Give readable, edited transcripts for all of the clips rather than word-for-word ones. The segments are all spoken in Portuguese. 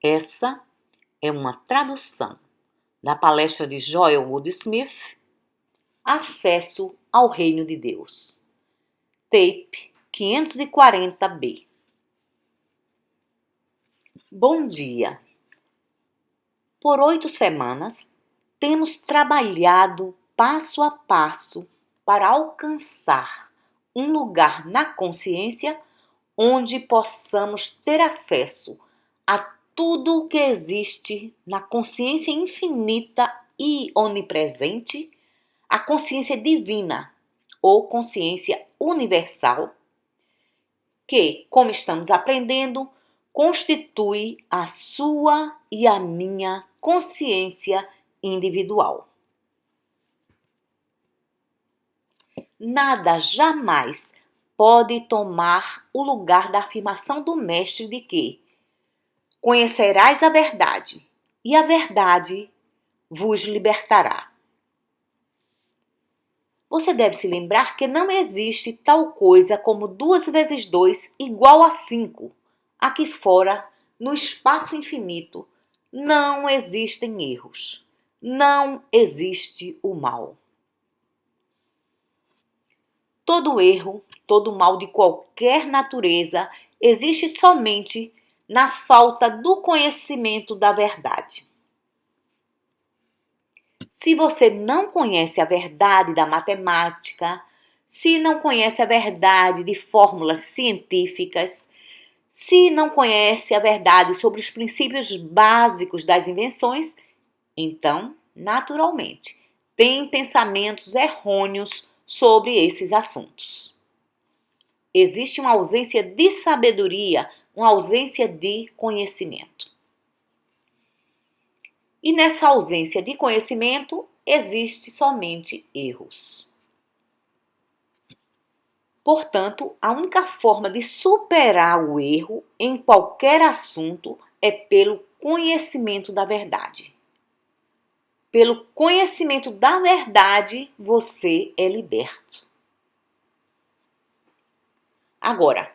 Essa é uma tradução da palestra de Joel Goldsmith, Acesso ao Reino de Deus, tape 540B. Bom dia! Por 8 semanas, temos trabalhado passo a passo para alcançar um lugar na consciência onde possamos ter acesso a tudo o que existe na consciência infinita e onipresente, a consciência divina ou consciência universal, que, como estamos aprendendo, constitui a sua e a minha consciência individual. Nada jamais pode tomar o lugar da afirmação do Mestre de que conhecerás a verdade e a verdade vos libertará. Você deve se lembrar que não existe tal coisa como 2 vezes 2 igual a 5. Aqui fora, no espaço infinito, não existem erros. Não existe o mal. Todo erro, todo mal de qualquer natureza existe somente na falta do conhecimento da verdade. Se você não conhece a verdade da matemática, se não conhece a verdade de fórmulas científicas, se não conhece a verdade sobre os princípios básicos das invenções, então, naturalmente, tem pensamentos errôneos sobre esses assuntos. Existe uma ausência de sabedoria, uma ausência de conhecimento. E nessa ausência de conhecimento, existe somente erros. Portanto, a única forma de superar o erro em qualquer assunto é pelo conhecimento da verdade. Pelo conhecimento da verdade, você é liberto. Agora,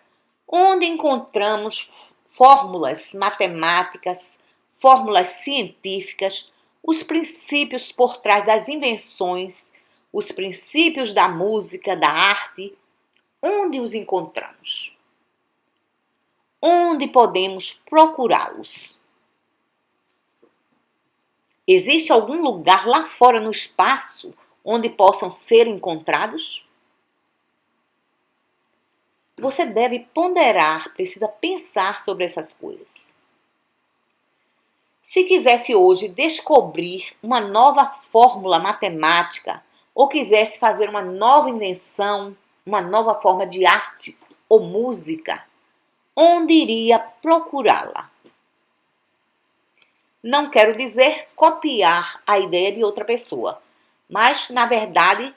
onde encontramos fórmulas matemáticas, fórmulas científicas, os princípios por trás das invenções, os princípios da música, da arte, onde os encontramos? Onde podemos procurá-los? Existe algum lugar lá fora no espaço onde possam ser encontrados? Você deve ponderar, precisa pensar sobre essas coisas. Se quisesse hoje descobrir uma nova fórmula matemática ou quisesse fazer uma nova invenção, uma nova forma de arte ou música, onde iria procurá-la? Não quero dizer copiar a ideia de outra pessoa, mas, na verdade,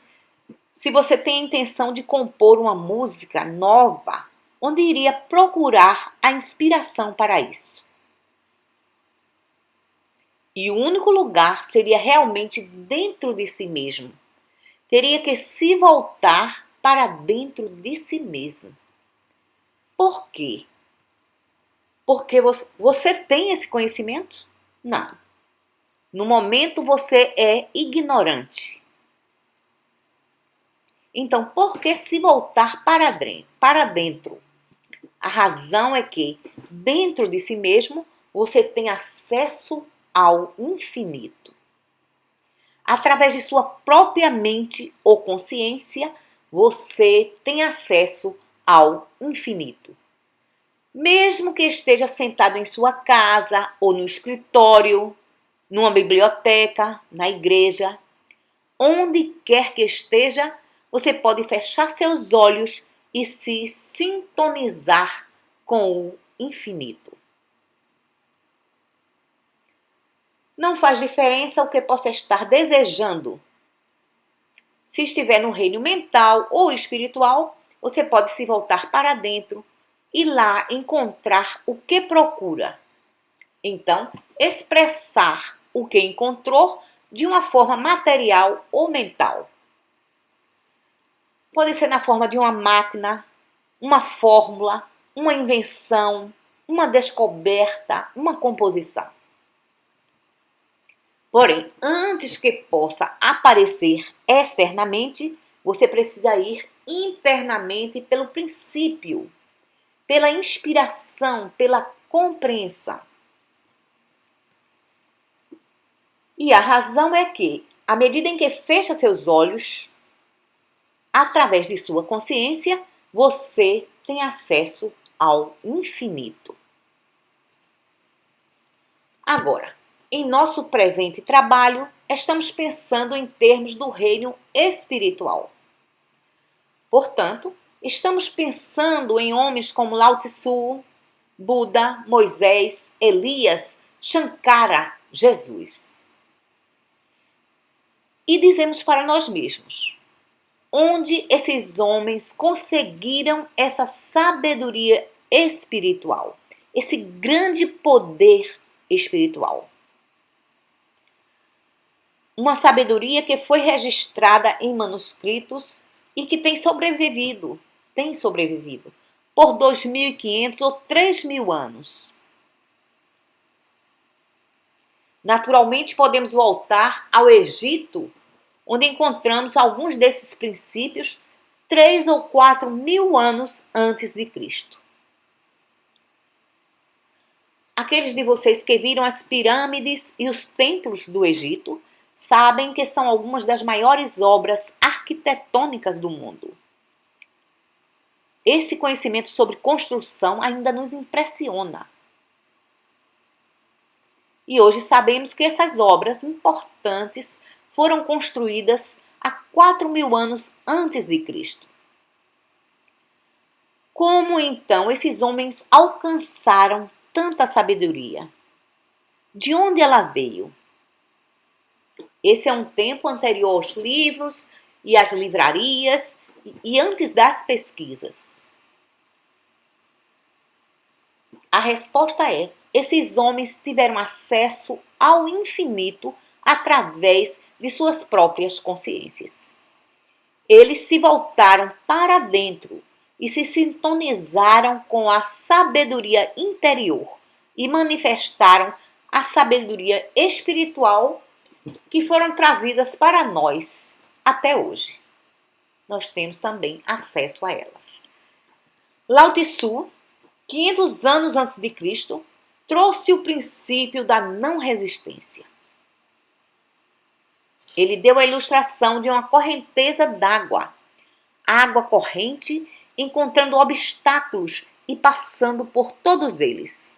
se você tem a intenção de compor uma música nova, onde iria procurar a inspiração para isso? E o único lugar seria realmente dentro de si mesmo. Teria que se voltar para dentro de si mesmo. Por quê? Porque você tem esse conhecimento? Não. No momento você é ignorante. Então, por que se voltar para dentro? A razão é que, dentro de si mesmo, você tem acesso ao infinito. Através de sua própria mente ou consciência, você tem acesso ao infinito. Mesmo que esteja sentado em sua casa ou no escritório, numa biblioteca, na igreja, onde quer que esteja, você pode fechar seus olhos e se sintonizar com o infinito. Não faz diferença o que possa estar desejando. Se estiver no reino mental ou espiritual, você pode se voltar para dentro e lá encontrar o que procura. Então, expressar o que encontrou de uma forma material ou mental. Pode ser na forma de uma máquina, uma fórmula, uma invenção, uma descoberta, uma composição. Porém, antes que possa aparecer externamente, você precisa ir internamente pelo princípio, pela inspiração, pela compreensão. E a razão é que, à medida em que fecha seus olhos, através de sua consciência, você tem acesso ao infinito. Agora, em nosso presente trabalho, estamos pensando em termos do reino espiritual. Portanto, estamos pensando em homens como Lao Tzu, Buda, Moisés, Elias, Shankara, Jesus. E dizemos para nós mesmos: onde esses homens conseguiram essa sabedoria espiritual, esse grande poder espiritual? Uma sabedoria que foi registrada em manuscritos e que tem sobrevivido por 2.500 ou 3.000 anos. Naturalmente, podemos voltar ao Egito, onde encontramos alguns desses princípios 3 ou 4.000 anos antes de Cristo. Aqueles de vocês que viram as pirâmides e os templos do Egito sabem que são algumas das maiores obras arquitetônicas do mundo. Esse conhecimento sobre construção ainda nos impressiona. E hoje sabemos que essas obras importantes foram construídas há 4.000 anos antes de Cristo. Como então esses homens alcançaram tanta sabedoria? De onde ela veio? Esse é um tempo anterior aos livros e às livrarias e antes das pesquisas. A resposta é: esses homens tiveram acesso ao infinito através de suas próprias consciências. Eles se voltaram para dentro e se sintonizaram com a sabedoria interior e manifestaram a sabedoria espiritual que foram trazidas para nós até hoje. Nós temos também acesso a elas. Lao Tzu, 500 anos antes de Cristo, trouxe o princípio da não resistência. Ele deu a ilustração de uma correnteza d'água, água corrente, encontrando obstáculos e passando por todos eles.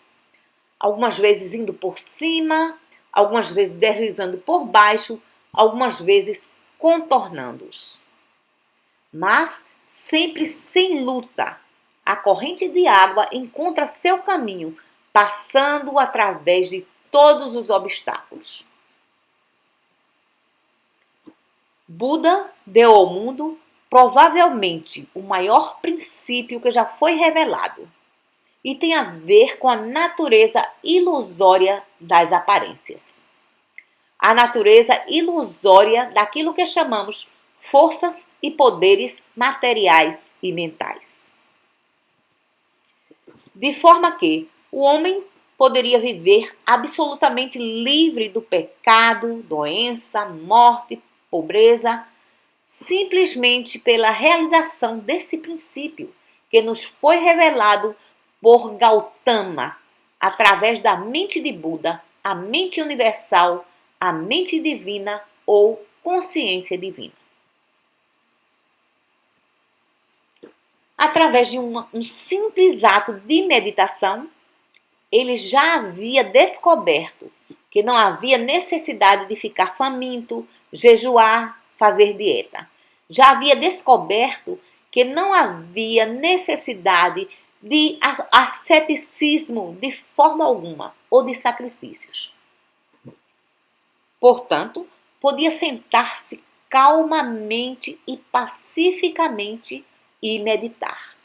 Algumas vezes indo por cima, algumas vezes deslizando por baixo, algumas vezes contornando-os. Mas sempre sem luta, a corrente de água encontra seu caminho, passando através de todos os obstáculos. Buda deu ao mundo provavelmente o maior princípio que já foi revelado e tem a ver com a natureza ilusória das aparências. A natureza ilusória daquilo que chamamos forças e poderes materiais e mentais. De forma que o homem poderia viver absolutamente livre do pecado, doença, morte, pobreza, simplesmente pela realização desse princípio que nos foi revelado por Gautama, através da mente de Buda, a mente universal, a mente divina ou consciência divina. Através de um simples ato de meditação, ele já havia descoberto que não havia necessidade de ficar faminto, jejuar, fazer dieta. Já havia descoberto que não havia necessidade de asceticismo de forma alguma ou de sacrifícios. Portanto, podia sentar-se calmamente e pacificamente e meditar.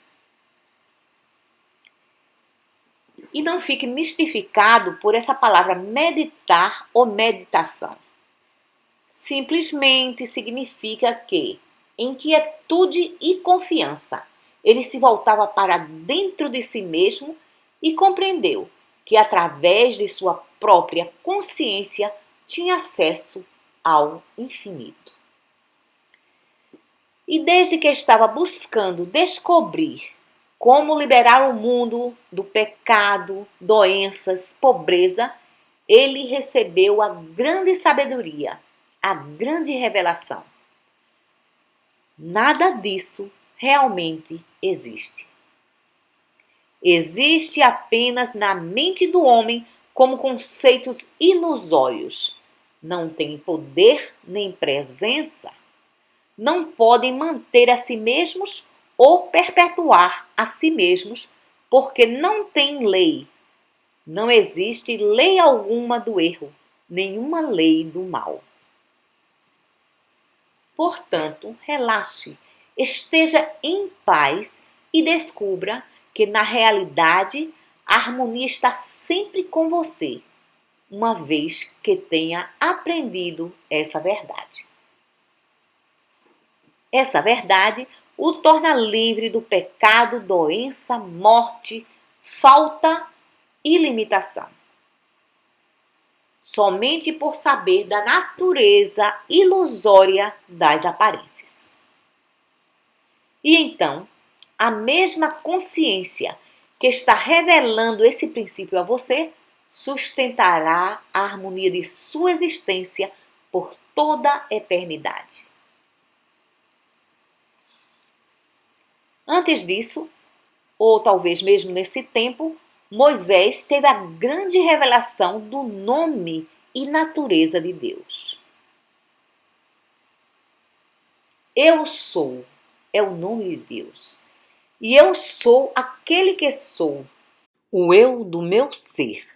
E não fique mistificado por essa palavra meditar ou meditação. Simplesmente significa que, em quietude e confiança, ele se voltava para dentro de si mesmo e compreendeu que através de sua própria consciência tinha acesso ao infinito. E desde que estava buscando descobrir como liberar o mundo do pecado, doenças, pobreza, ele recebeu a grande sabedoria, a grande revelação. Nada disso realmente existe. Existe apenas na mente do homem como conceitos ilusórios. Não tem poder nem presença. Não podem manter a si mesmos ou perpetuar a si mesmos, porque não tem lei. Não existe lei alguma do erro, nenhuma lei do mal. Portanto, relaxe, esteja em paz e descubra que, na realidade, a harmonia está sempre com você, uma vez que tenha aprendido essa verdade. Essa verdade o torna livre do pecado, doença, morte, falta e limitação. Somente por saber da natureza ilusória das aparências. E então, a mesma consciência que está revelando esse princípio a você sustentará a harmonia de sua existência por toda a eternidade. Antes disso, ou talvez mesmo nesse tempo, Moisés teve a grande revelação do nome e natureza de Deus. Eu sou é o nome de Deus. E eu sou aquele que sou, o eu do meu ser,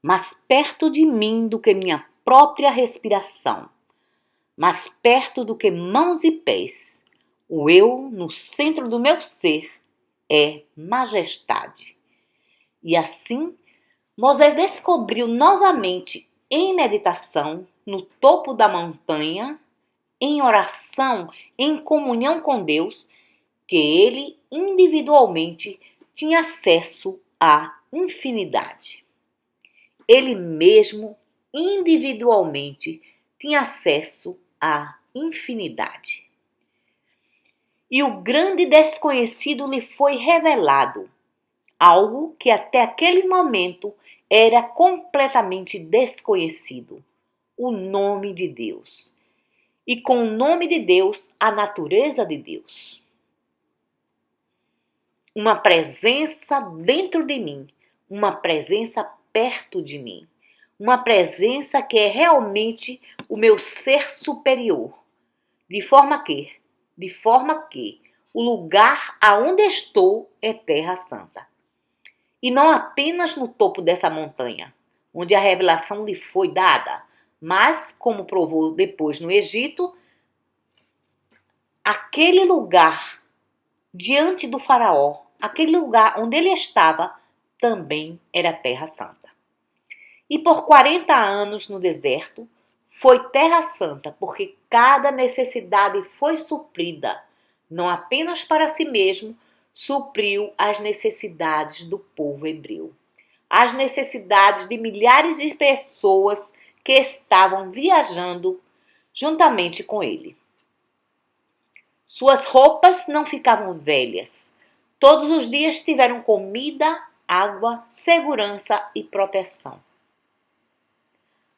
mais perto de mim do que minha própria respiração, mais perto do que mãos e pés. O eu no centro do meu ser é majestade. E assim, Moisés descobriu novamente em meditação, no topo da montanha, em oração, em comunhão com Deus, que ele individualmente tinha acesso à infinidade. Ele mesmo individualmente tinha acesso à infinidade. E o grande desconhecido lhe foi revelado, algo que até aquele momento era completamente desconhecido: o nome de Deus. E com o nome de Deus, a natureza de Deus. Uma presença dentro de mim, uma presença perto de mim, uma presença que é realmente o meu ser superior, de forma que o lugar aonde estou é Terra Santa. E não apenas no topo dessa montanha, onde a revelação lhe foi dada, mas, como provou depois no Egito, aquele lugar diante do faraó, aquele lugar onde ele estava, também era Terra Santa. E por 40 anos no deserto, foi Terra Santa, porque cada necessidade foi suprida, não apenas para si mesmo, supriu as necessidades do povo hebreu, as necessidades de milhares de pessoas que estavam viajando juntamente com ele. Suas roupas não ficavam velhas. Todos os dias tiveram comida, água, segurança e proteção.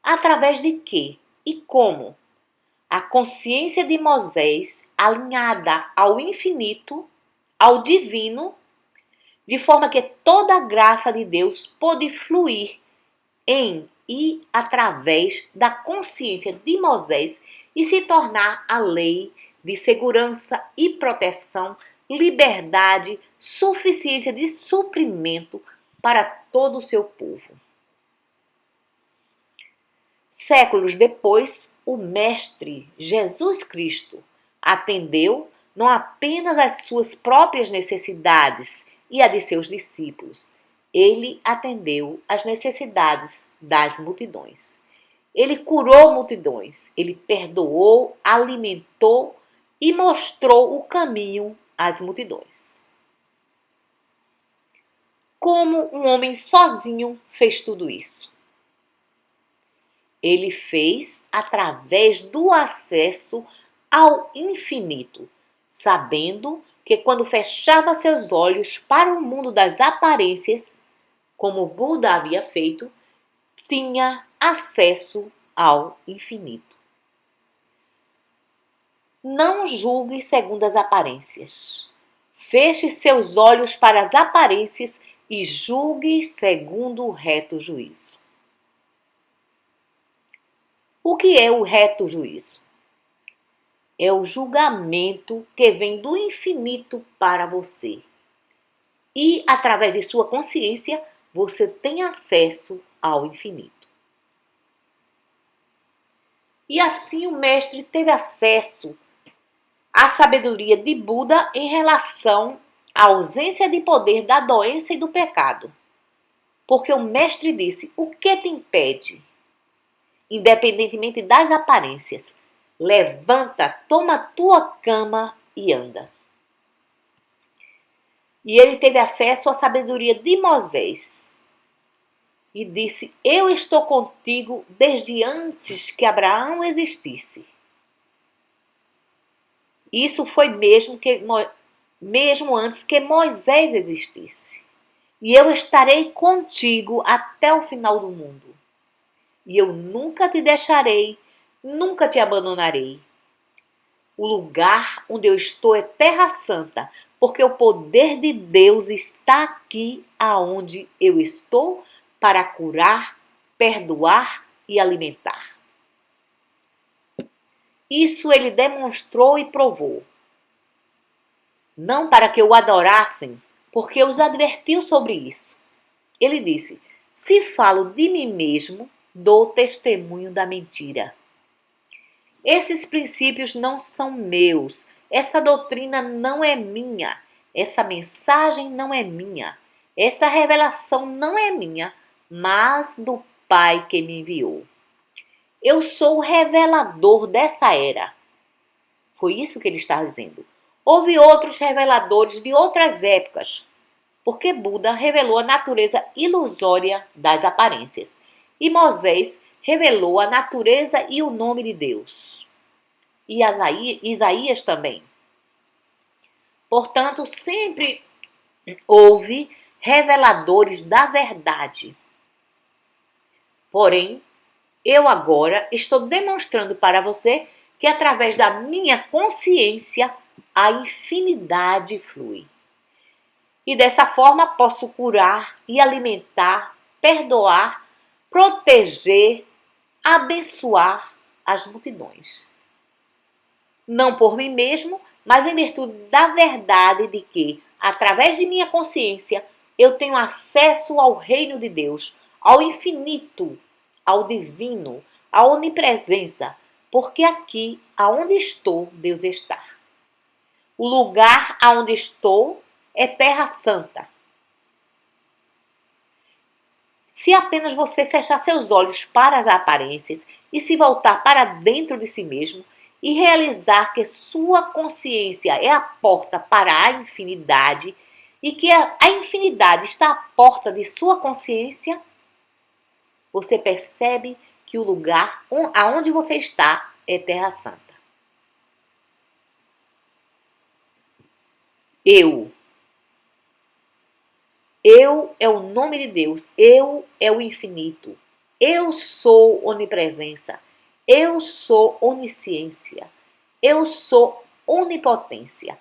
Através de quê e como? A consciência de Moisés, alinhada ao infinito, ao divino, de forma que toda a graça de Deus pôde fluir em e através da consciência de Moisés e se tornar a lei de segurança e proteção, liberdade, suficiência de suprimento para todo o seu povo. Séculos depois, o Mestre Jesus Cristo atendeu não apenas às suas próprias necessidades e a de seus discípulos, ele atendeu às necessidades das multidões. Ele curou multidões, ele perdoou, alimentou e mostrou o caminho às multidões. como um homem sozinho fez tudo isso? Ele fez através do acesso ao infinito, sabendo que quando fechava seus olhos para o mundo das aparências, como Buda havia feito, tinha acesso ao infinito. Não julgue segundo as aparências. Feche seus olhos para as aparências e julgue segundo o reto juízo. O que é o reto juízo? É o julgamento que vem do infinito para você. E, através de sua consciência, você tem acesso ao infinito. E assim o mestre teve acesso à sabedoria de Buda em relação à ausência de poder da doença e do pecado. Porque o mestre disse: o que te impede? Independentemente das aparências, levanta, toma tua cama e anda. E ele teve acesso à sabedoria de Moisés. E disse: eu estou contigo desde antes que Abraão existisse. Isso foi mesmo antes que Moisés existisse. E eu estarei contigo até o final do mundo. E eu nunca te deixarei, nunca te abandonarei. O lugar onde eu estou é Terra Santa, porque o poder de Deus está aqui aonde eu estou para curar, perdoar e alimentar. Isso ele demonstrou e provou. Não para que o adorassem, porque os advertiu sobre isso. Ele disse: se falo de mim mesmo, dou testemunho da mentira. Esses princípios não são meus, essa doutrina não é minha, essa mensagem não é minha, essa revelação não é minha, mas do Pai que me enviou. Eu sou o revelador dessa era. Foi isso que ele está dizendo. Houve outros reveladores de outras épocas, porque Buda revelou a natureza ilusória das aparências e Moisés revelou a natureza e o nome de Deus. E Isaías também. Portanto, sempre houve reveladores da verdade. Porém, eu agora estou demonstrando para você que através da minha consciência a infinidade flui. E dessa forma posso curar e alimentar, perdoar, proteger, abençoar as multidões. Não por mim mesmo, mas em virtude da verdade de que, através de minha consciência, eu tenho acesso ao reino de Deus, ao infinito, ao divino, à onipresença, porque aqui, aonde estou, Deus está. O lugar aonde estou é Terra Santa. Se apenas você fechar seus olhos para as aparências e se voltar para dentro de si mesmo e realizar que sua consciência é a porta para a infinidade e que a infinidade está à porta de sua consciência, você percebe que o lugar aonde você está é Terra Santa. Eu é o nome de Deus. Eu é o infinito. Eu sou onipresença. Eu sou onisciência. Eu sou onipotência.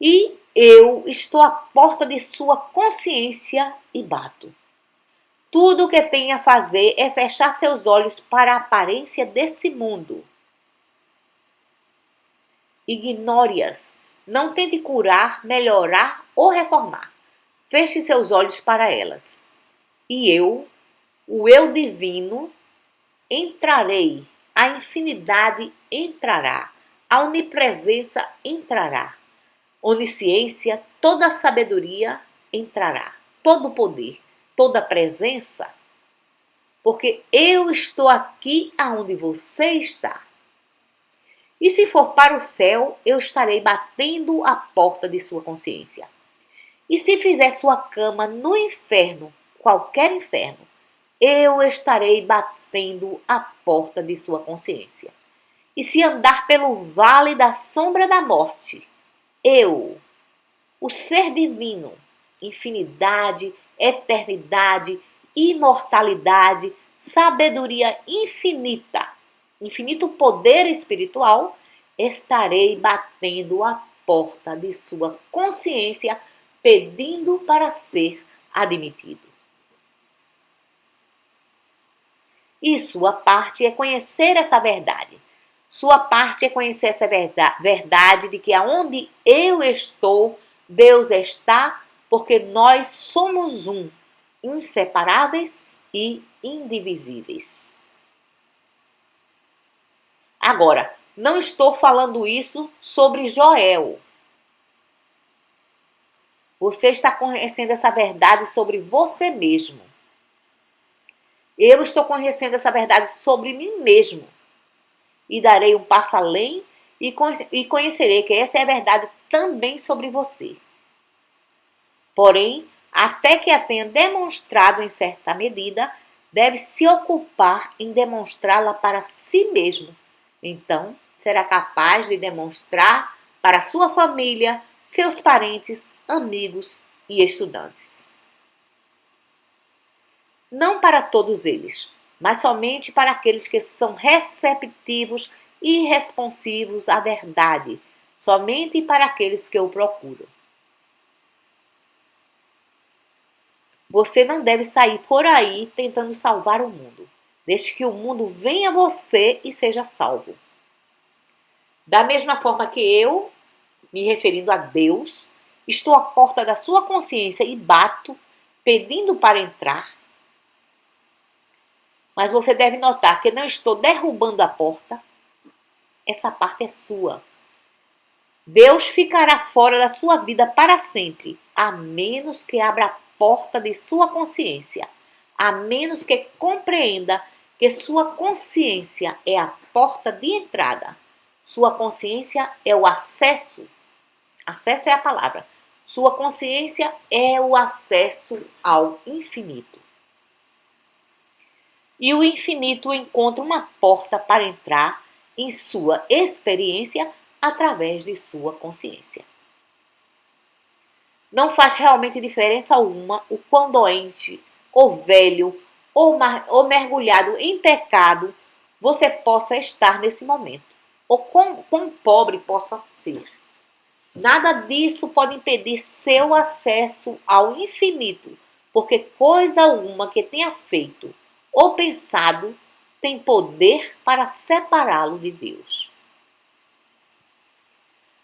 E eu estou à porta de sua consciência e bato. Tudo o que tem a fazer é fechar seus olhos para a aparência desse mundo. Ignore-as. Não tente curar, melhorar ou reformar. Feche seus olhos para elas. E eu, o eu divino, entrarei. A infinidade entrará. A onipresença entrará. Onisciência, toda a sabedoria entrará. Todo o poder, toda a presença. Porque eu estou aqui aonde você está. E se for para o céu, eu estarei batendo a porta de sua consciência. E se fizer sua cama no inferno, qualquer inferno, eu estarei batendo a porta de sua consciência. E se andar pelo vale da sombra da morte, eu, o ser divino, infinidade, eternidade, imortalidade, sabedoria infinita, infinito poder espiritual, estarei batendo a porta de sua consciência, pedindo para ser admitido. E sua parte é conhecer essa verdade. Sua parte é conhecer essa verdade de que aonde eu estou, Deus está, porque nós somos um, inseparáveis e indivisíveis. Agora, não estou falando isso sobre Joel. Você está conhecendo essa verdade sobre você mesmo. Eu estou conhecendo essa verdade sobre mim mesmo. E darei um passo além e conhecerei que essa é a verdade também sobre você. Porém, até que a tenha demonstrado em certa medida, deve se ocupar em demonstrá-la para si mesmo. Então, será capaz de demonstrar para sua família, seus parentes, amigos e estudantes. Não para todos eles, mas somente para aqueles que são receptivos e responsivos à verdade, somente para aqueles que o procuram. Você não deve sair por aí tentando salvar o mundo. Deixe que o mundo venha a você e seja salvo. Da mesma forma que eu, me referindo a Deus, estou à porta da sua consciência e bato, pedindo para entrar. Mas você deve notar que não estou derrubando a porta. Essa parte é sua. Deus ficará fora da sua vida para sempre, a menos que abra a porta de sua consciência, a menos que compreenda que sua consciência é a porta de entrada. Sua consciência é o acesso. Acesso é a palavra. Sua consciência é o acesso ao infinito. E o infinito encontra uma porta para entrar em sua experiência através de sua consciência. Não faz realmente diferença alguma o quão doente, ou velho, ou mergulhado em pecado você possa estar nesse momento, ou quão pobre possa ser. Nada disso pode impedir seu acesso ao infinito, porque coisa alguma que tenha feito ou pensado tem poder para separá-lo de Deus.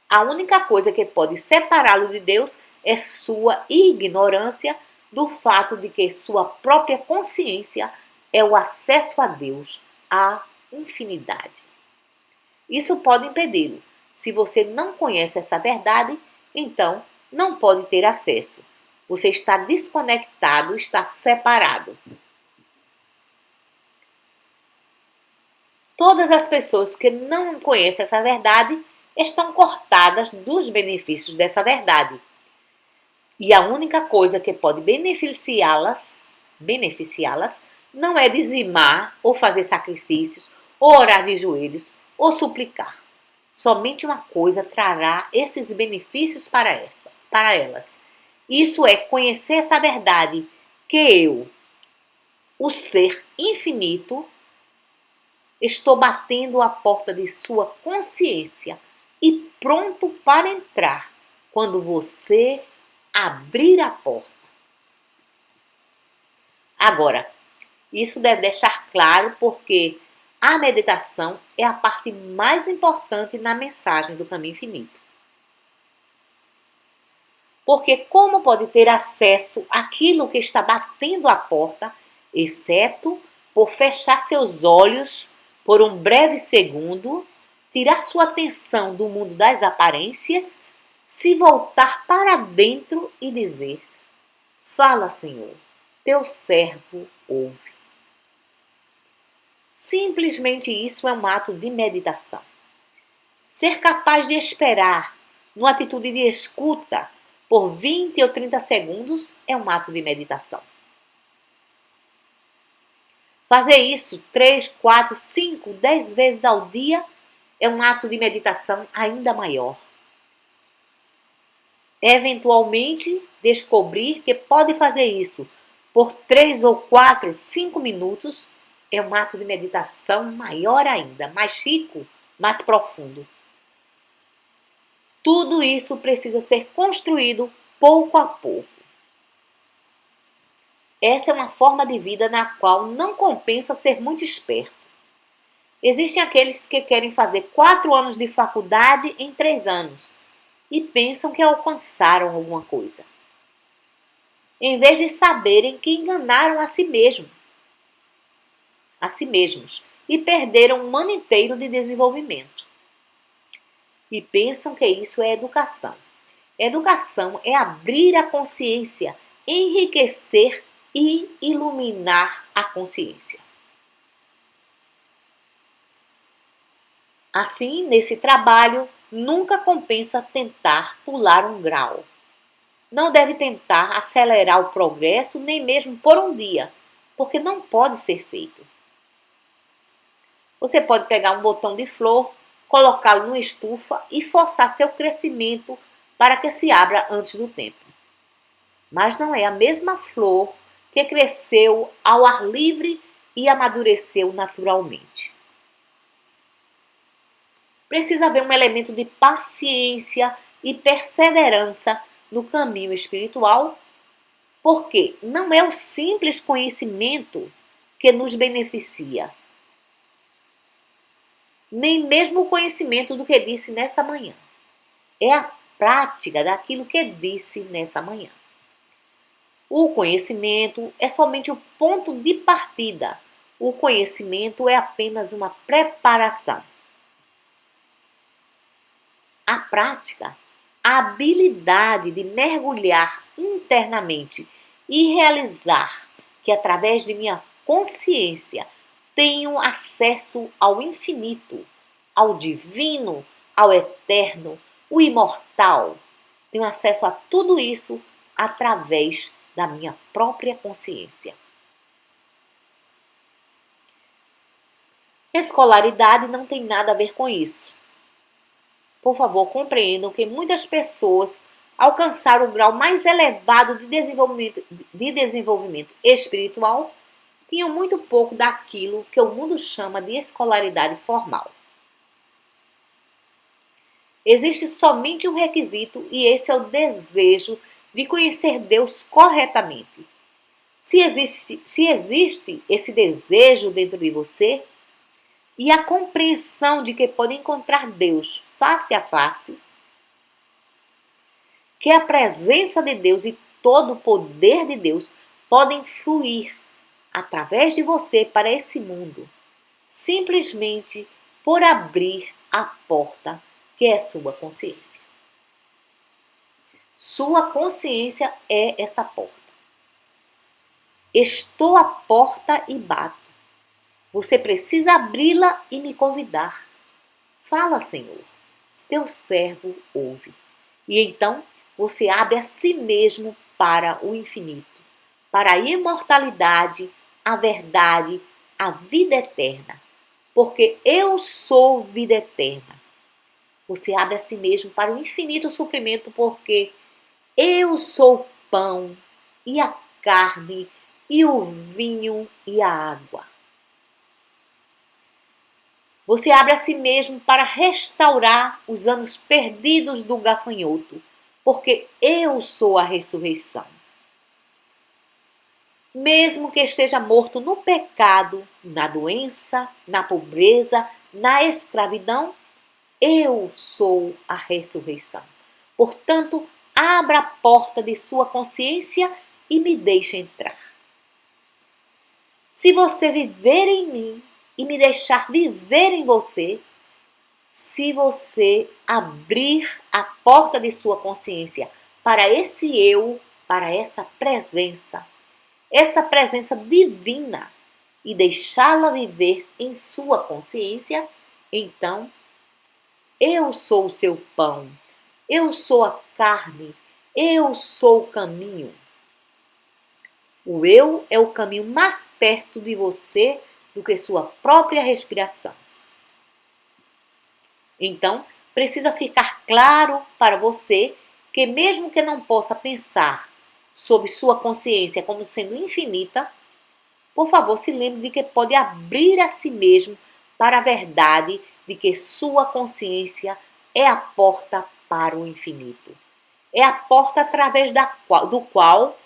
A única coisa que pode separá-lo de Deus é sua ignorância do fato de que sua própria consciência é o acesso a Deus, à infinidade. Isso pode impedi-lo. Se você não conhece essa verdade, então não pode ter acesso. Você está desconectado, está separado. Todas as pessoas que não conhecem essa verdade estão cortadas dos benefícios dessa verdade. E a única coisa que pode beneficiá-las não é dizimar ou fazer sacrifícios, ou orar de joelhos, ou suplicar. Somente uma coisa trará esses benefícios para elas. Isso é conhecer essa verdade, que eu, o ser infinito, estou batendo a porta de sua consciência e pronto para entrar quando você abrir a porta. Agora, isso deve deixar claro porque a meditação é a parte mais importante na mensagem do caminho infinito. Porque como pode ter acesso àquilo que está batendo a porta, exceto por fechar seus olhos por um breve segundo, tirar sua atenção do mundo das aparências, se voltar para dentro e dizer: fala, Senhor, teu servo ouve. Simplesmente isso é um ato de meditação. Ser capaz de esperar, numa atitude de escuta, por 20 ou 30 segundos é um ato de meditação. Fazer isso 3, 4, 5, 10 vezes ao dia é um ato de meditação ainda maior. Eventualmente, descobrir que pode fazer isso por 3 ou 4, 5 minutos é um ato de meditação maior ainda, mais rico, mais profundo. Tudo isso precisa ser construído pouco a pouco. Essa é uma forma de vida na qual não compensa ser muito esperto. Existem aqueles que querem fazer 4 anos de faculdade em 3 anos e pensam que alcançaram alguma coisa, em vez de saberem que enganaram a si mesmos e perderam um ano inteiro de desenvolvimento. E pensam que isso é educação. Educação é abrir a consciência, enriquecer e iluminar a consciência. Assim, nesse trabalho, nunca compensa tentar pular um grau. Não deve tentar acelerar o progresso nem mesmo por um dia, porque não pode ser feito. Você pode pegar um botão de flor, colocá-lo numa estufa e forçar seu crescimento para que se abra antes do tempo. Mas não é a mesma flor que cresceu ao ar livre e amadureceu naturalmente. Precisa haver um elemento de paciência e perseverança no caminho espiritual, porque não é o simples conhecimento que nos beneficia, nem mesmo o conhecimento do que disse nessa manhã. É a prática daquilo que disse nessa manhã. O conhecimento é somente o ponto de partida. O conhecimento é apenas uma preparação. A prática, a habilidade de mergulhar internamente e realizar que através de minha consciência tenho acesso ao infinito, ao divino, ao eterno, o imortal. Tenho acesso a tudo isso através da minha própria consciência. Escolaridade não tem nada a ver com isso. Por favor, compreendam que muitas pessoas alcançaram o grau mais elevado de desenvolvimento espiritual tinham muito pouco daquilo que o mundo chama de escolaridade formal. Existe somente um requisito e esse é o desejo de conhecer Deus corretamente. Se existe esse desejo dentro de você e a compreensão de que pode encontrar Deus face a face, que a presença de Deus e todo o poder de Deus podem fluir através de você para esse mundo, simplesmente por abrir a porta que é sua consciência. Sua consciência é essa porta. Estou à porta e bato. Você precisa abri-la e me convidar. Fala, Senhor. Teu servo ouve. E então você abre a si mesmo para o infinito, para a imortalidade, a verdade, a vida eterna. Porque eu sou vida eterna. Você abre a si mesmo para o infinito suprimento, porque eu sou o pão e a carne e o vinho e a água. Você abre a si mesmo para restaurar os anos perdidos do gafanhoto, porque eu sou a ressurreição. Mesmo que esteja morto no pecado, na doença, na pobreza, na escravidão, eu sou a ressurreição. Portanto, abra a porta de sua consciência e me deixe entrar. Se você viver em mim e me deixar viver em você, se você abrir a porta de sua consciência para esse eu, para essa presença divina, e deixá-la viver em sua consciência, então eu sou o seu pão, eu sou a carne, Eu sou o caminho. O eu é o caminho mais perto de você do que sua própria respiração. Então, precisa ficar claro para você que, mesmo que não possa pensar sobre sua consciência como sendo infinita, por favor, se lembre de que pode abrir a si mesmo para a verdade de que sua consciência é a porta para o infinito. É a porta através do qual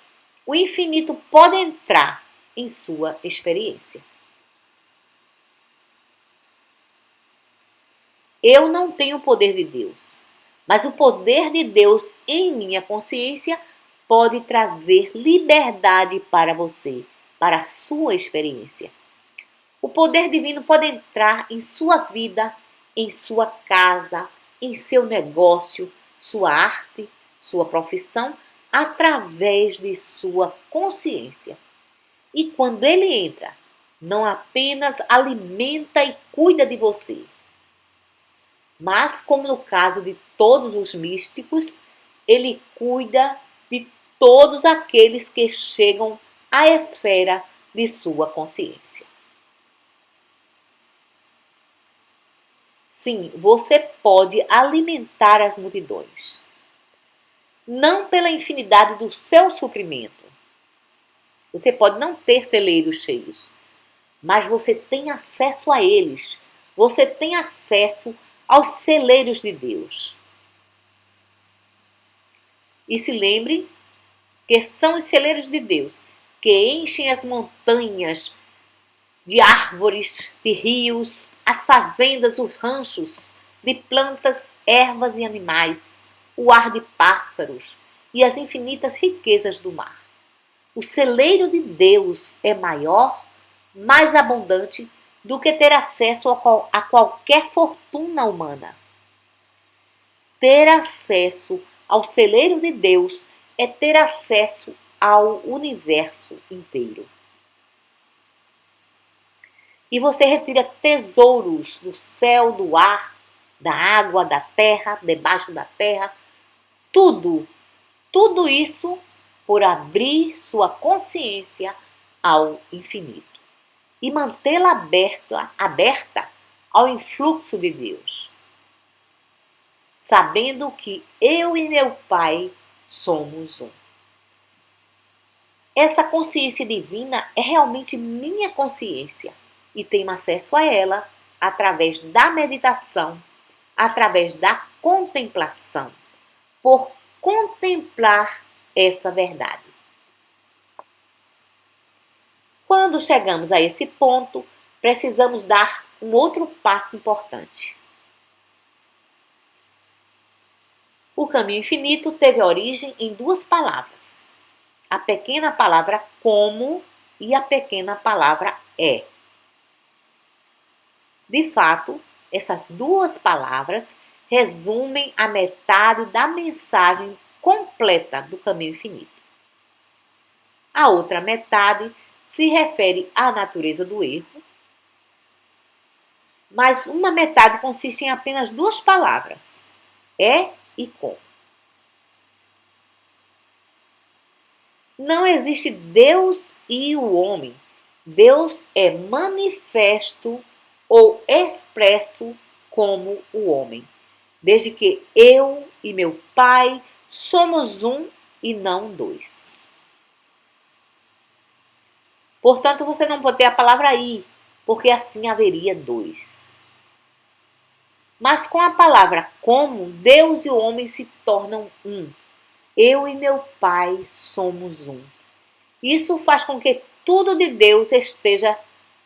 o infinito pode entrar em sua experiência. Eu não tenho o poder de Deus, mas o poder de Deus em minha consciência pode trazer liberdade para você, para a sua experiência. O poder divino pode entrar em sua vida, em sua casa, em seu negócio, sua arte, sua profissão, através de sua consciência. E quando ele entra, não apenas alimenta e cuida de você, mas, como no caso de todos os místicos, ele cuida de todos aqueles que chegam à esfera de sua consciência. Sim, você pode alimentar as multidões, não pela infinidade do seu suprimento. Você pode não ter celeiros cheios, mas você tem acesso a eles. Você tem acesso aos celeiros de Deus. E se lembre que são os celeiros de Deus que enchem as montanhas de árvores, de rios, as fazendas, os ranchos, de plantas, ervas e animais, o ar de pássaros e as infinitas riquezas do mar. O celeiro de Deus é maior, mais abundante do que ter acesso a qualquer fortuna humana. Ter acesso ao celeiro de Deus é ter acesso ao universo inteiro. E você retira tesouros do céu, do ar, da água, da terra, debaixo da terra. Tudo isso por abrir sua consciência ao infinito e mantê-la aberta ao influxo de Deus, sabendo que eu e meu Pai somos um. Essa consciência divina é realmente minha consciência e tenho acesso a ela através da meditação, através da contemplação, por contemplar essa verdade. Quando chegamos a esse ponto, precisamos dar um outro passo importante. O caminho infinito teve origem em duas palavras: a pequena palavra como e a pequena palavra é. De fato, essas duas palavras resumem a metade da mensagem completa do caminho infinito. A outra metade se refere à natureza do erro, mas uma metade consiste em apenas duas palavras: é e com. Não existe Deus e o homem. Deus é manifesto ou expresso como o homem, desde que eu e meu Pai somos um e não dois. Portanto, você não pode ter a palavra I, porque assim haveria dois. Mas com a palavra como, Deus e o homem se tornam um. Eu e meu Pai somos um. Isso faz com que tudo de Deus esteja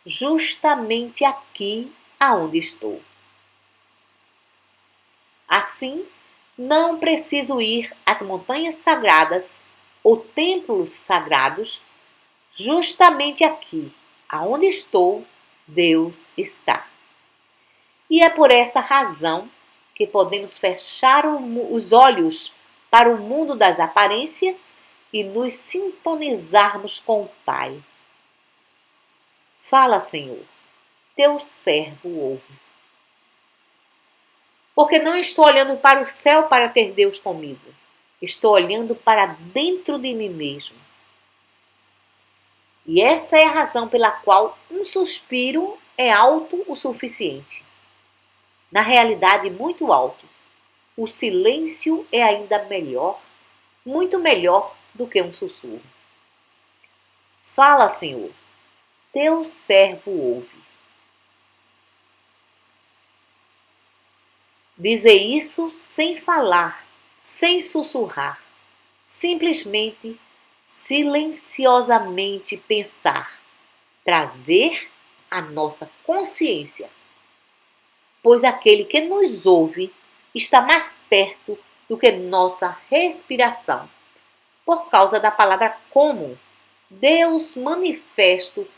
justamente aqui aonde estou. Assim, não preciso ir às montanhas sagradas ou templos sagrados. Justamente aqui, aonde estou, Deus está. E é por essa razão que podemos fechar os olhos para o mundo das aparências e nos sintonizarmos com o Pai. Fala, Senhor, teu servo ouve. Porque não estou olhando para o céu para ter Deus comigo. Estou olhando para dentro de mim mesmo. E essa é a razão pela qual um suspiro é alto o suficiente. Na realidade, muito alto. O silêncio é ainda melhor, muito melhor do que um sussurro. Fala, Senhor, teu servo ouve. Dizer isso sem falar, sem sussurrar, simplesmente, silenciosamente pensar, trazer a nossa consciência, pois aquele que nos ouve está mais perto do que nossa respiração, por causa da palavra como, Deus manifesto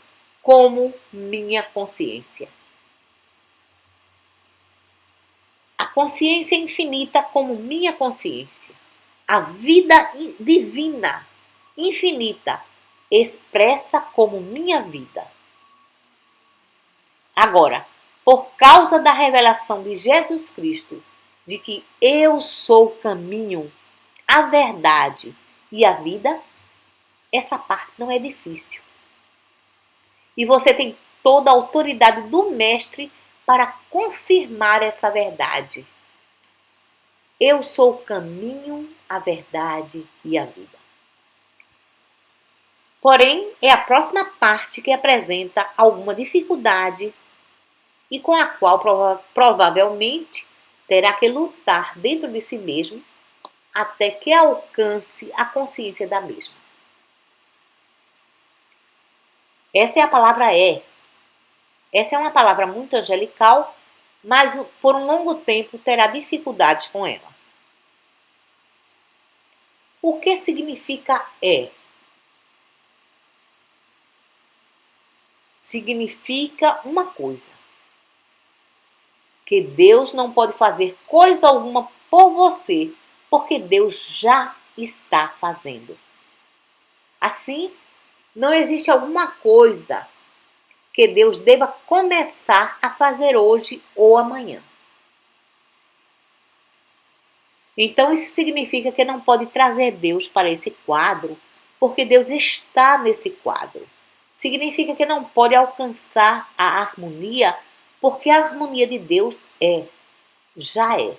como minha consciência. A consciência infinita como minha consciência. A vida divina, infinita, expressa como minha vida. Agora, por causa da revelação de Jesus Cristo, de que eu sou o caminho, a verdade e a vida, essa parte não é difícil. E você tem toda a autoridade do Mestre para confirmar essa verdade. Eu sou o caminho, a verdade e a vida. Porém, é a próxima parte que apresenta alguma dificuldade e com a qual provavelmente terá que lutar dentro de si mesmo até que alcance a consciência da mesma. Essa é a palavra é. Essa é uma palavra muito angelical, mas por um longo tempo terá dificuldades com ela. O que significa é? Significa uma coisa: que Deus não pode fazer coisa alguma por você, porque Deus já está fazendo. Assim, não existe alguma coisa que Deus deva começar a fazer hoje ou amanhã. Então, isso significa que não pode trazer Deus para esse quadro, porque Deus está nesse quadro. Significa que não pode alcançar a harmonia, porque a harmonia de Deus já é.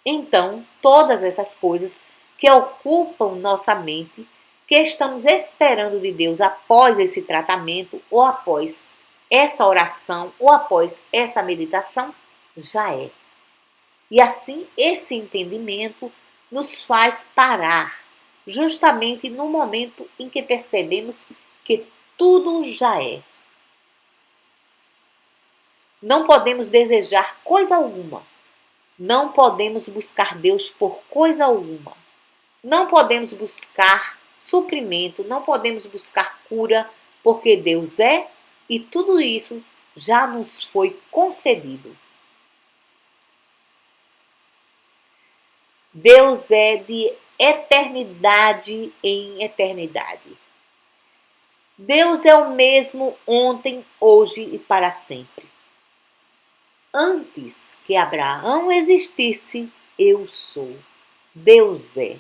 Então, todas essas coisas que ocupam nossa mente, que estamos esperando de Deus após esse tratamento, ou após essa oração, ou após essa meditação, já é. E assim, esse entendimento nos faz parar, justamente no momento em que percebemos que tudo já é. Não podemos desejar coisa alguma. Não podemos buscar Deus por coisa alguma. Não podemos buscar suprimento, não podemos buscar cura, porque Deus é e tudo isso já nos foi concedido. Deus é de eternidade em eternidade. Deus é o mesmo ontem, hoje e para sempre. Antes que Abraão existisse, eu sou. Deus é.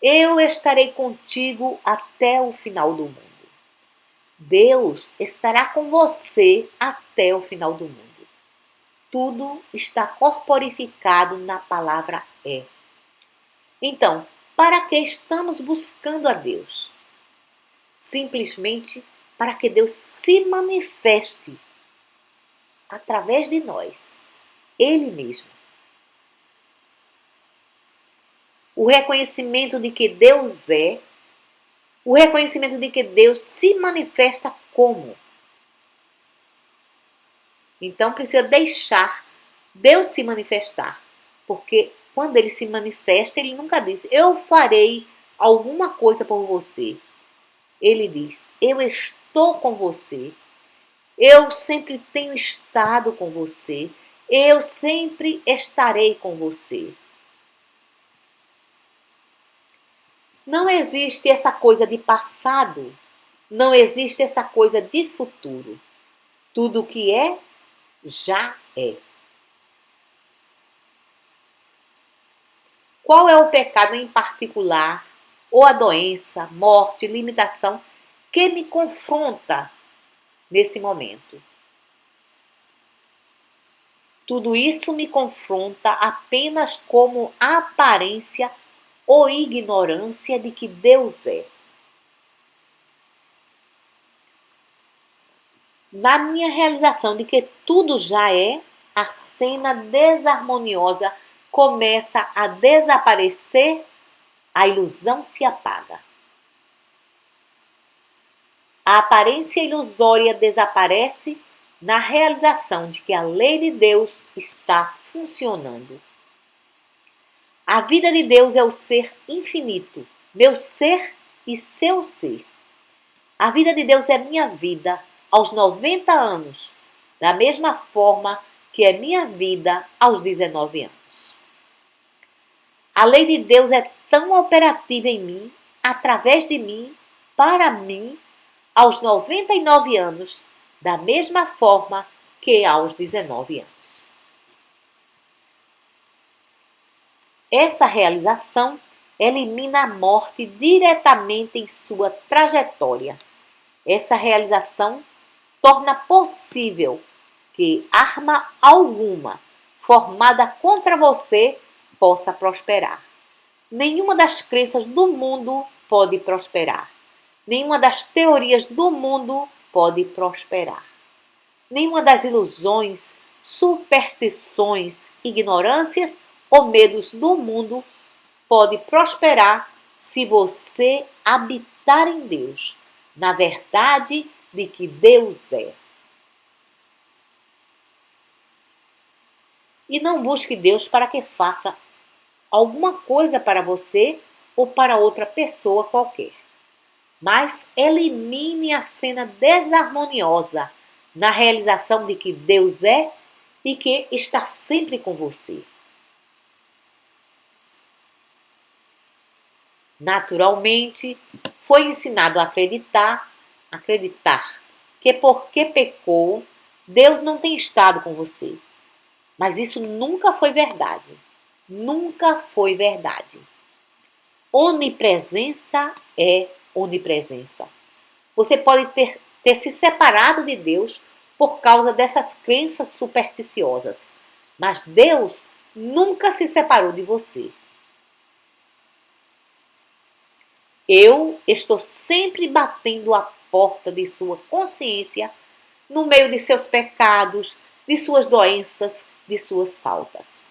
Eu estarei contigo até o final do mundo. Deus estará com você até o final do mundo. Tudo está corporificado na palavra é. Então, para que estamos buscando a Deus? Simplesmente para que Deus se manifeste através de nós, Ele mesmo. O reconhecimento de que Deus é, o reconhecimento de que Deus se manifesta como. Então precisa deixar Deus se manifestar, porque quando Ele se manifesta, Ele nunca diz, eu farei alguma coisa por você. Ele diz, eu estou com você, eu sempre tenho estado com você, eu sempre estarei com você. Não existe essa coisa de passado, não existe essa coisa de futuro. Tudo o que é, já é. Qual é o pecado em particular, ou a doença, morte, limitação, que me confronta nesse momento? Tudo isso me confronta apenas como aparência ou ignorância de que Deus é. Na minha realização de que tudo já é, a cena desarmoniosa começa a desaparecer, a ilusão se apaga. A aparência ilusória desaparece na realização de que a lei de Deus está funcionando. A vida de Deus é o ser infinito, meu ser e seu ser. A vida de Deus é minha vida aos 90 anos, da mesma forma que é minha vida aos 19 anos. A lei de Deus é tão operativa em mim, através de mim, para mim, aos 99 anos, da mesma forma que aos 19 anos. Essa realização elimina a morte diretamente em sua trajetória. Essa realização torna possível que arma alguma formada contra você possa prosperar. Nenhuma das crenças do mundo pode prosperar. Nenhuma das teorias do mundo pode prosperar. Nenhuma das ilusões, superstições, ignorâncias ou medos do mundo pode prosperar se você habitar em Deus, na verdade de que Deus é. E não busque Deus para que faça alguma coisa para você ou para outra pessoa qualquer. Mas elimine a cena desarmoniosa na realização de que Deus é e que está sempre com você. Naturalmente, foi ensinado a acreditar que porque pecou, Deus não tem estado com você. Mas isso nunca foi verdade. Nunca foi verdade. Onipresença é onipresença. Você pode ter se separado de Deus por causa dessas crenças supersticiosas. Mas Deus nunca se separou de você. Eu estou sempre batendo a porta de sua consciência no meio de seus pecados, de suas doenças, de suas faltas.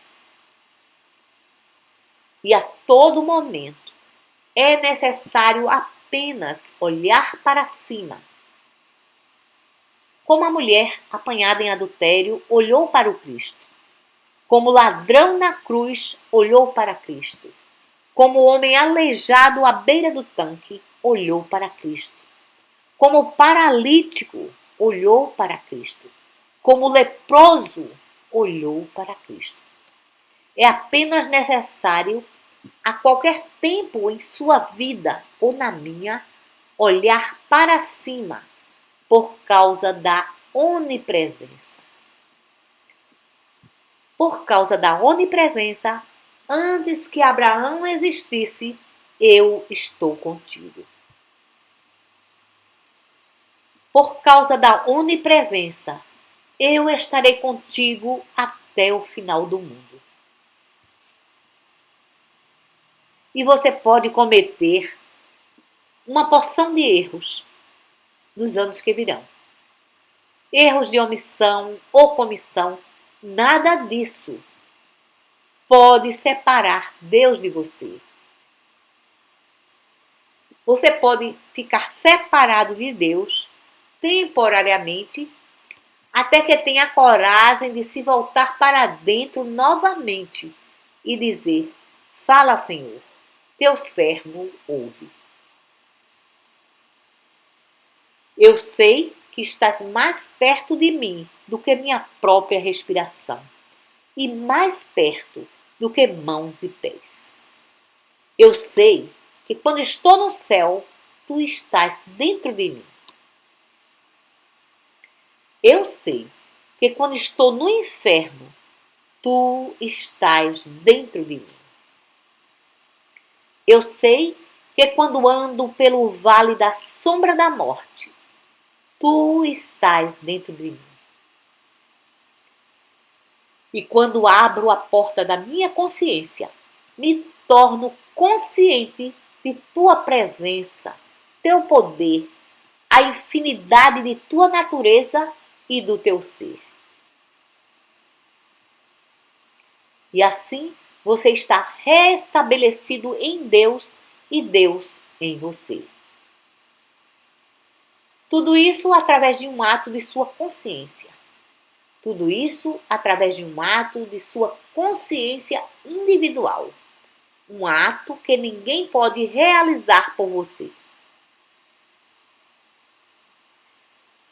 E a todo momento é necessário apenas olhar para cima. Como a mulher apanhada em adultério olhou para o Cristo. Como o ladrão na cruz olhou para Cristo. Como o homem aleijado à beira do tanque olhou para Cristo. Como o paralítico olhou para Cristo. Como o leproso olhou para Cristo. É apenas necessário, a qualquer tempo em sua vida ou na minha, olhar para cima por causa da onipresença. Por causa da onipresença, antes que Abraão existisse, eu estou contigo. Por causa da onipresença, eu estarei contigo até o final do mundo. E você pode cometer uma porção de erros nos anos que virão. Erros de omissão ou comissão, nada disso pode separar Deus de você. Você pode ficar separado de Deus temporariamente até que tenha coragem de se voltar para dentro novamente e dizer: fala, Senhor, teu servo ouve. Eu sei que estás mais perto de mim do que minha própria respiração e mais perto do que mãos e pés. Eu sei que quando estou no céu, tu estás dentro de mim. Eu sei que quando estou no inferno, tu estás dentro de mim. Eu sei que quando ando pelo vale da sombra da morte, tu estás dentro de mim. E quando abro a porta da minha consciência, me torno consciente de tua presença, teu poder, a infinidade de tua natureza e do teu ser. E assim você está restabelecido em Deus e Deus em você. Tudo isso através de um ato de sua consciência. Tudo isso através de um ato de sua consciência individual. Um ato que ninguém pode realizar por você.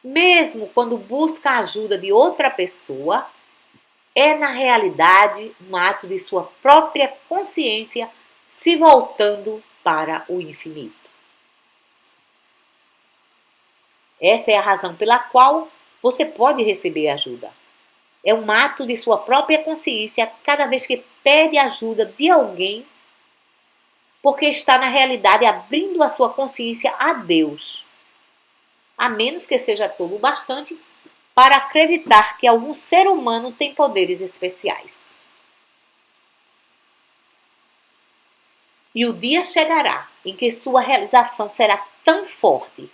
Mesmo quando busca a ajuda de outra pessoa, é na realidade um ato de sua própria consciência se voltando para o infinito. Essa é a razão pela qual você pode receber ajuda. É um ato de sua própria consciência cada vez que pede ajuda de alguém, porque está na realidade abrindo a sua consciência a Deus. A menos que seja tolo o bastante para acreditar que algum ser humano tem poderes especiais. E o dia chegará em que sua realização será tão forte,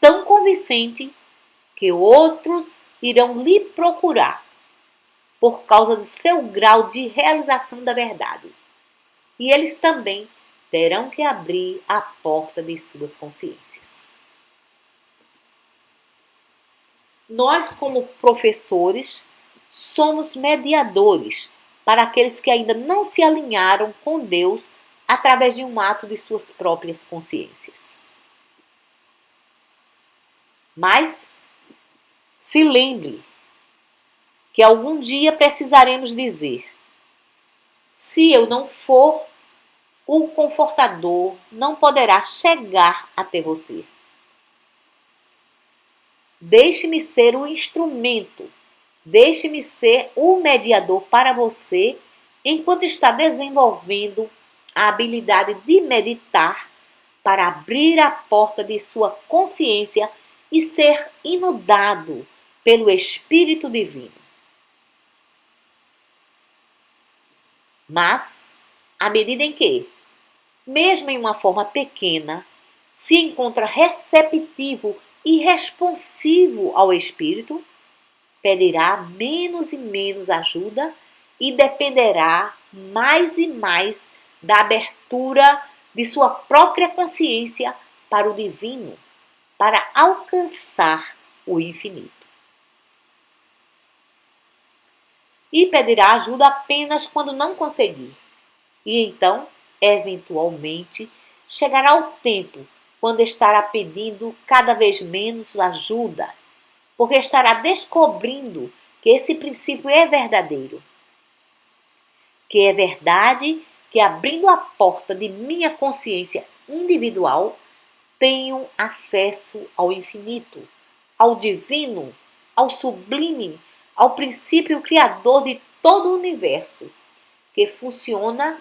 tão convincente, que outros irão lhe procurar por causa do seu grau de realização da verdade. E eles também terão que abrir a porta de suas consciências. Nós, como professores, somos mediadores para aqueles que ainda não se alinharam com Deus através de um ato de suas próprias consciências. Mas se lembre que algum dia precisaremos dizer: se eu não for, o confortador não poderá chegar até você. Deixe-me ser o instrumento, deixe-me ser o mediador para você enquanto está desenvolvendo a habilidade de meditar para abrir a porta de sua consciência e ser inundado pelo Espírito Divino. Mas, à medida em que, mesmo em uma forma pequena, se encontra receptivo e responsivo ao Espírito, pedirá menos e menos ajuda e dependerá mais e mais da abertura de sua própria consciência para o divino, para alcançar o infinito. E pedirá ajuda apenas quando não conseguir. E então, eventualmente, chegará o tempo quando estará pedindo cada vez menos ajuda, porque estará descobrindo que esse princípio é verdadeiro. Que é verdade que abrindo a porta de minha consciência individual, tenho acesso ao infinito, ao divino, ao sublime, ao princípio criador de todo o universo, que funciona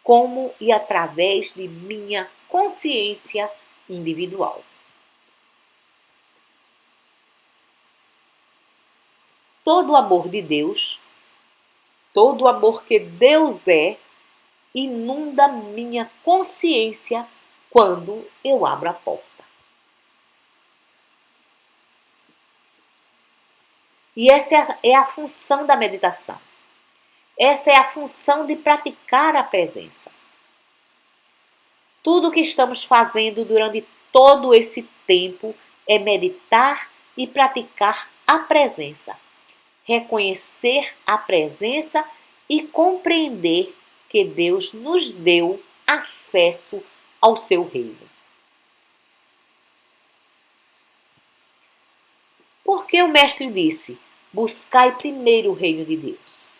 como e através de minha consciência individual. Todo o amor de Deus, todo o amor que Deus é, inunda minha consciência quando eu abro a porta. E essa é a função da meditação. Essa é a função de praticar a presença. Tudo o que estamos fazendo durante todo esse tempo é meditar e praticar a presença. Reconhecer a presença e compreender que Deus nos deu acesso ao seu reino. Porque o Mestre disse: buscai primeiro o reino de Deus.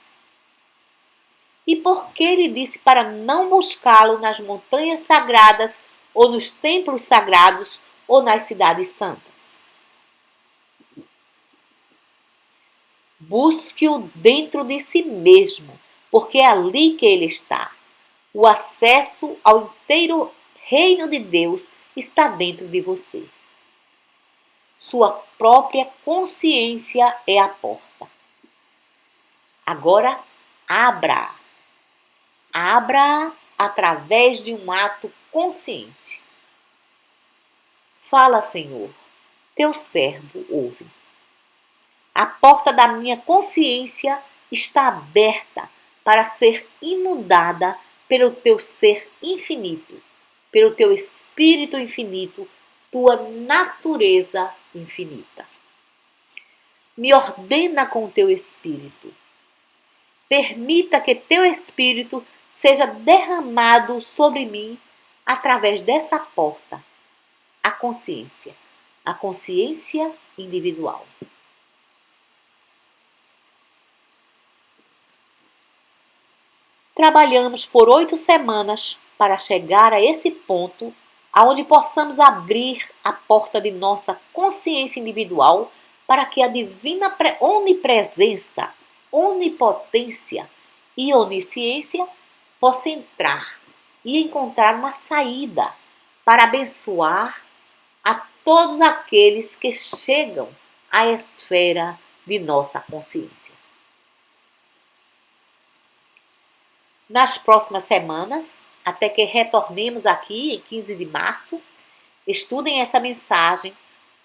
E por que ele disse para não buscá-lo nas montanhas sagradas, ou nos templos sagrados, ou nas cidades santas? Busque-o dentro de si mesmo, porque é ali que ele está. O acesso ao inteiro reino de Deus está dentro de você. Sua própria consciência é a porta. Agora, abra. Abra através de um ato consciente. Fala, Senhor, teu servo ouve. A porta da minha consciência está aberta para ser inundada pelo teu ser infinito, pelo teu espírito infinito, tua natureza infinita. Me ordena com teu espírito. Permita que teu espírito seja derramado sobre mim através dessa porta, a consciência individual. Trabalhamos por 8 semanas para chegar a esse ponto aonde possamos abrir a porta de nossa consciência individual para que a divina onipresença, onipotência e onisciência possa entrar e encontrar uma saída para abençoar a todos aqueles que chegam à esfera de nossa consciência. Nas próximas semanas, até que retornemos aqui em 15 de março, estudem essa mensagem,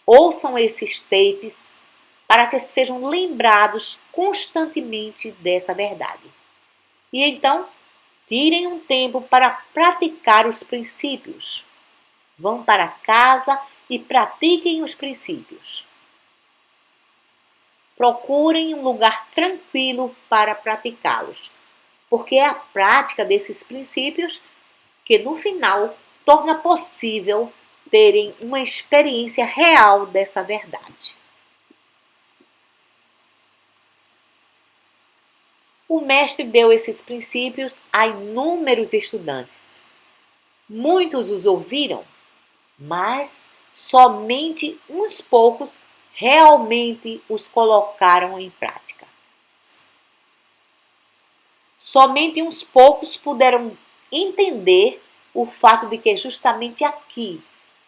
ouçam esses tapes, para que sejam lembrados constantemente dessa verdade. E então, tirem um tempo para praticar os princípios. Vão para casa e pratiquem os princípios. Procurem um lugar tranquilo para praticá-los, porque é a prática desses princípios que, no final, torna possível terem uma experiência real dessa verdade. O mestre deu esses princípios a inúmeros estudantes. Muitos os ouviram, mas somente uns poucos realmente os colocaram em prática. Somente uns poucos puderam entender o fato de que justamente aqui,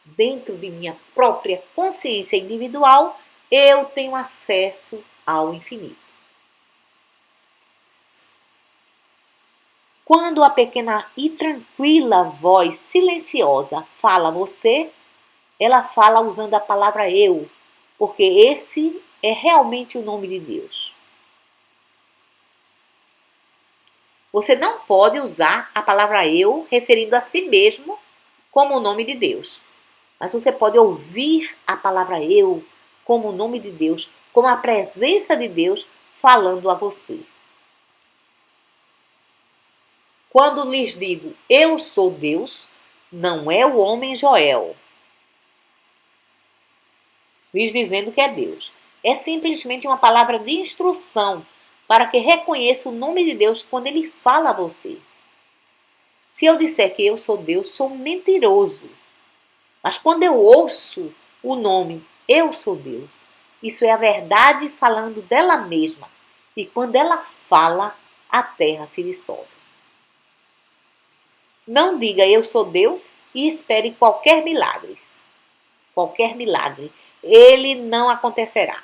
dentro de minha própria consciência individual, eu tenho acesso ao infinito. Quando a pequena e tranquila voz silenciosa fala a você, ela fala usando a palavra eu, porque esse é realmente o nome de Deus. Você não pode usar a palavra eu referindo a si mesmo como o nome de Deus. Mas você pode ouvir a palavra eu como o nome de Deus, como a presença de Deus falando a você. Quando lhes digo eu sou Deus, não é o homem Joel lhes dizendo que é Deus. É simplesmente uma palavra de instrução para que reconheça o nome de Deus quando ele fala a você. Se eu disser que eu sou Deus, sou mentiroso. Mas quando eu ouço o nome eu sou Deus, isso é a verdade falando dela mesma. E quando ela fala, a terra se dissolve. Não diga eu sou Deus e espere qualquer milagre. Qualquer milagre. Ele não acontecerá.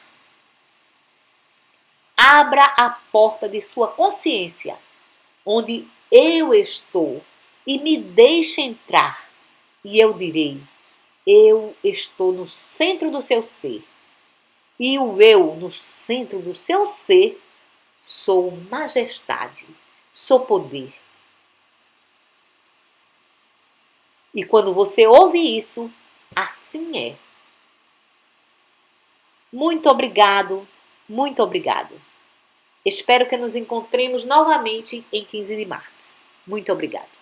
Abra a porta de sua consciência, onde eu estou, e me deixe entrar. E eu direi, eu estou no centro do seu ser. E o eu no centro do seu ser, sou majestade, sou poder. E quando você ouve isso, assim é. Muito obrigado, muito obrigado. Espero que nos encontremos novamente em 15 de março. Muito obrigado.